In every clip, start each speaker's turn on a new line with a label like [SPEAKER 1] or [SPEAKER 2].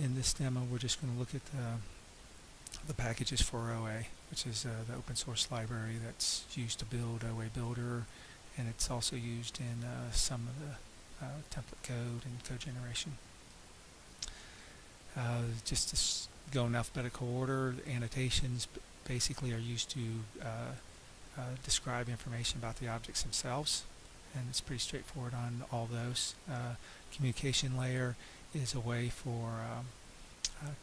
[SPEAKER 1] in this demo, we're just going to look at the packages for OA, which is the open source library that's used to build OA Builder, and it's also used in some of the template code and code generation. Just to go in alphabetical order, annotations basically are used to describe information about the objects themselves, and it's pretty straightforward on all those. Communication layer is a way for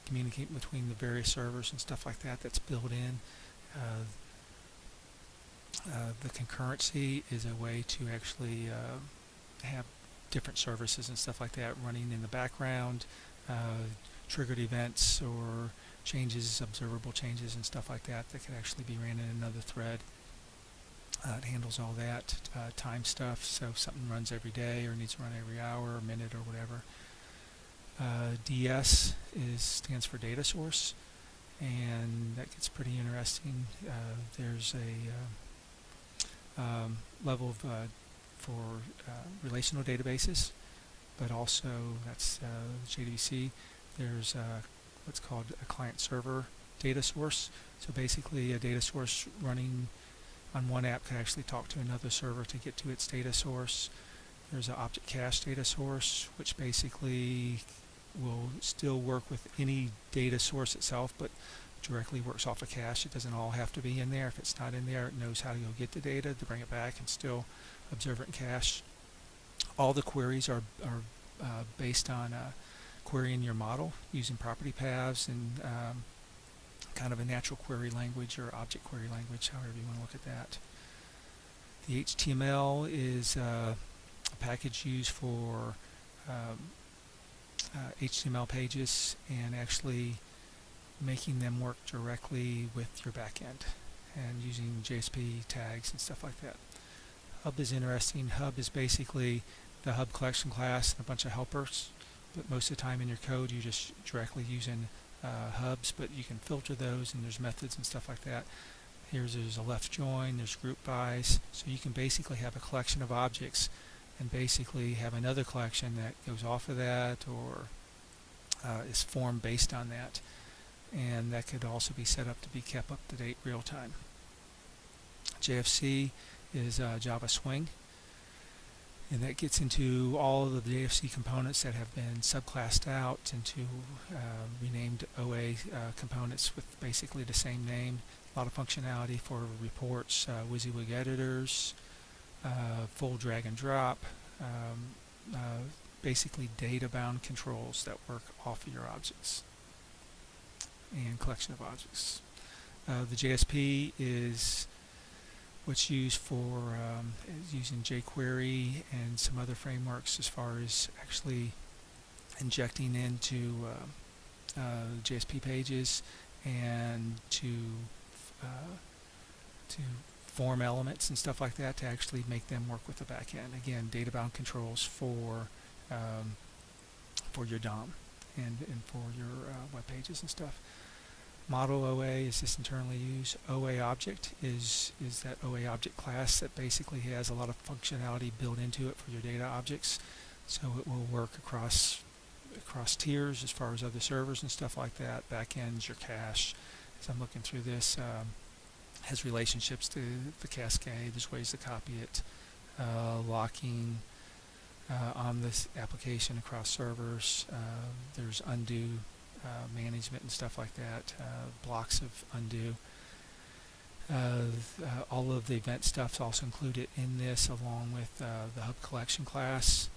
[SPEAKER 1] communicating between the various servers and stuff like that that's built in. The concurrency is a way to actually have different services and stuff like that running in the background, triggered events or changes, observable changes and stuff like that that can actually be ran in another thread. It handles all that. Time stuff, so if something runs every day or needs to run every hour or minute or whatever. DS stands for data source, and that gets pretty interesting. There's a level of for relational databases, but also that's JDBC. There's what's called a client-server data source. So basically, a data source running on one app could actually talk to another server to get to its data source. There's an object cache data source, which basically will still work with any data source itself, but directly works off a cache. It doesn't all have to be in there. If it's not in there, it knows how to go get the data to bring it back and still observe it in cache. All the queries are based on querying your model using property paths and kind of a natural query language or object query language, however you want to look at that. The HTML is a package used for HTML pages and actually making them work directly with your backend and using JSP tags and stuff like that. Hub is interesting. Hub is basically the hub collection class and a bunch of helpers, but most of the time in your code you're just directly using hubs, but you can filter those and there's methods and stuff like that. There's a left join, there's group bys, so you can basically have a collection of objects and basically have another collection that goes off of that or is formed based on that, and that could also be set up to be kept up to date real time. JFC is Java Swing, and that gets into all of the JFC components that have been subclassed out into renamed OA components with basically the same name. A lot of functionality for reports, WYSIWYG editors, full drag and drop, basically data-bound controls that work off of your objects and collection of objects. The JSP is what's used for using jQuery and some other frameworks as far as actually injecting into JSP pages and to form elements and stuff like that to actually make them work with the backend. Again, data-bound controls for your DOM and for your web pages and stuff. Model OA is just internally used. OA object is that OA object class that basically has a lot of functionality built into it for your data objects. So it will work across tiers as far as other servers and stuff like that. Backends, your cache. As I'm looking through this, has relationships to the Cascade. There's ways to copy it. Locking on this application across servers. There's undo management and stuff like that, blocks of undo. All of the event stuff is also included in this, along with the hub collection class,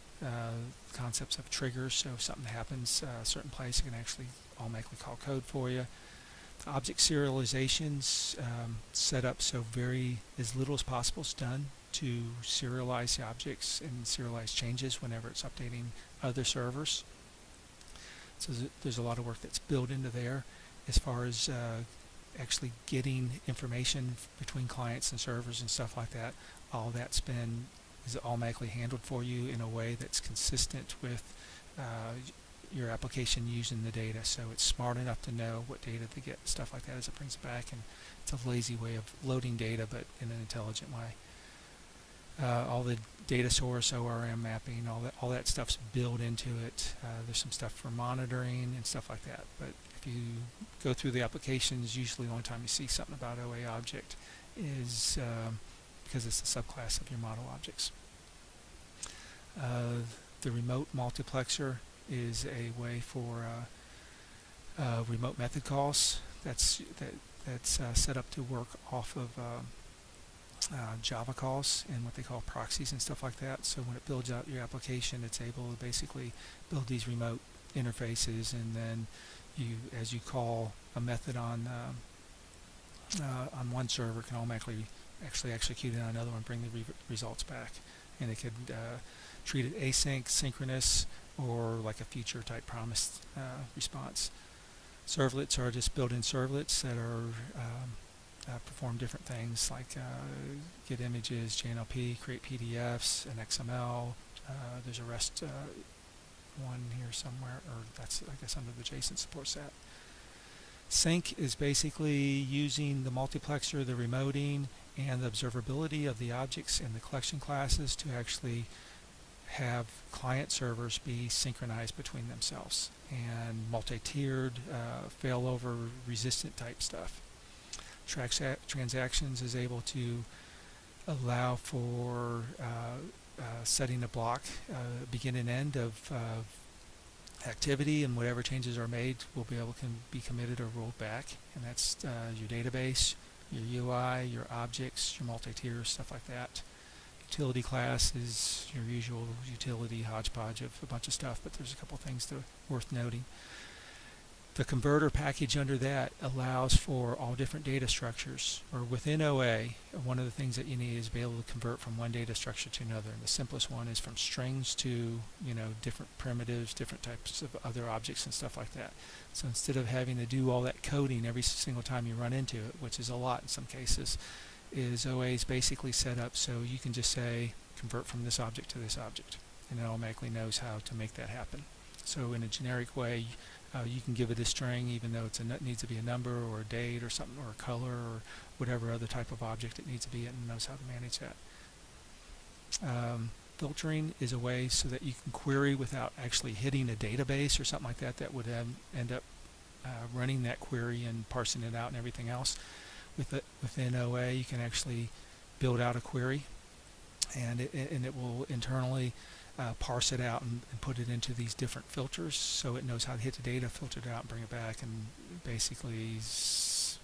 [SPEAKER 1] concepts of triggers, so if something happens a certain place, it can actually automatically call code for you. Object serializations set up so as little as possible is done to serialize the objects and serialize changes whenever it's updating other servers. So there's a lot of work that's built into there as far as actually getting information between clients and servers and stuff like that. All that's is automatically handled for you in a way that's consistent with your application using the data. So it's smart enough to know what data to get, stuff like that as it brings it back, and it's a lazy way of loading data but in an intelligent way. all the data source, ORM mapping, all that stuff's built into it. There's some stuff for monitoring and stuff like that. But if you go through the applications, usually the only time you see something about OA object is because it's a subclass of your model objects. The remote multiplexer is a way for remote method calls. That's set up to work off of Java calls and what they call proxies and stuff like that. So when it builds out your application, it's able to basically build these remote interfaces, and then as you call a method on one server, can automatically actually execute it on another one, bring the results back, and it could treat it async, synchronous, or like a feature type promise response. Servlets are just built-in servlets that are perform different things like get images, JNLP, create PDFs, and XML. There's a REST one here somewhere, or that's, I guess, under the JSON supports that. Sync is basically using the multiplexer, the remoting, and the observability of the objects in the collection classes to actually have client servers be synchronized between themselves, and multi-tiered, failover resistant type stuff. Transactions is able to allow for setting a block, begin and end of activity, and whatever changes are made will be able to be committed or rolled back. And that's your database, your UI, your objects, your multi-tiers, stuff like that. Utility class is your usual utility hodgepodge of a bunch of stuff, but there's a couple things worth noting. The converter package under that allows for all different data structures, or within OA, one of the things that you need is to be able to convert from one data structure to another. And the simplest one is from strings to, different primitives, different types of other objects and stuff like that. So instead of having to do all that coding every single time you run into it, which is a lot in some cases, OA is basically set up so you can just say convert from this object to this object, and it automatically knows how to make that happen. So in a generic way, you can give it a string even though it needs to be a number or a date or something, or a color or whatever other type of object it needs to be in, and knows how to manage that. Filtering is a way so that you can query without actually hitting a database or something like that that would end up running that query and parsing it out and everything else. Within OA, you can actually build out a query, and it will internally parse it out and put it into these different filters, so it knows how to hit the data, filter it out, and bring it back, and basically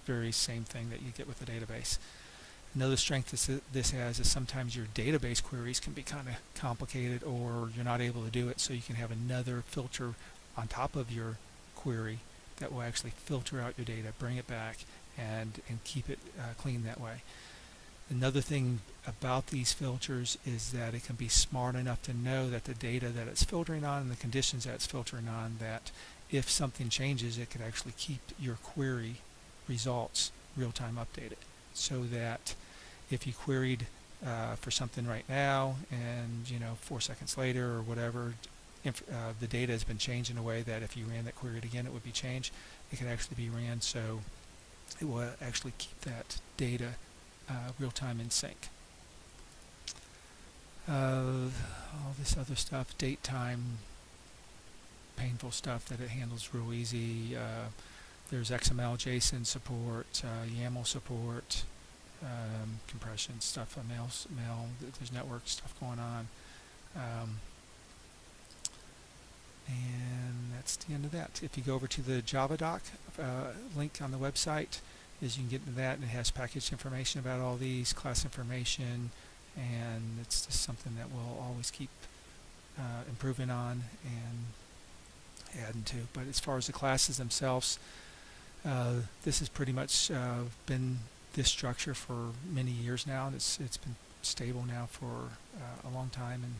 [SPEAKER 1] very same thing that you get with the database. Another strength this has is sometimes your database queries can be kind of complicated, or you're not able to do it, so you can have another filter on top of your query that will actually filter out your data, bring it back, and keep it clean that way. Another thing about these filters is that it can be smart enough to know that the data that it's filtering on and the conditions that it's filtering on, that if something changes, it could actually keep your query results real-time updated. So that if you queried for something right now, and 4 seconds later or whatever, the data has been changed in a way that if you ran that query again, it would be changed. It could actually be ran so it will actually keep that data real-time in sync. All this other stuff, date, time, painful stuff that it handles real easy. There's XML, JSON support, YAML support, compression stuff, mail. There's network stuff going on. And that's the end of that. If you go over to the Java doc link on the website, you can get into that, and it has package information about all these, class information, and it's just something that we'll always keep improving on and adding to. But as far as the classes themselves, this has pretty much been this structure for many years now, and it's been stable now for a long time, and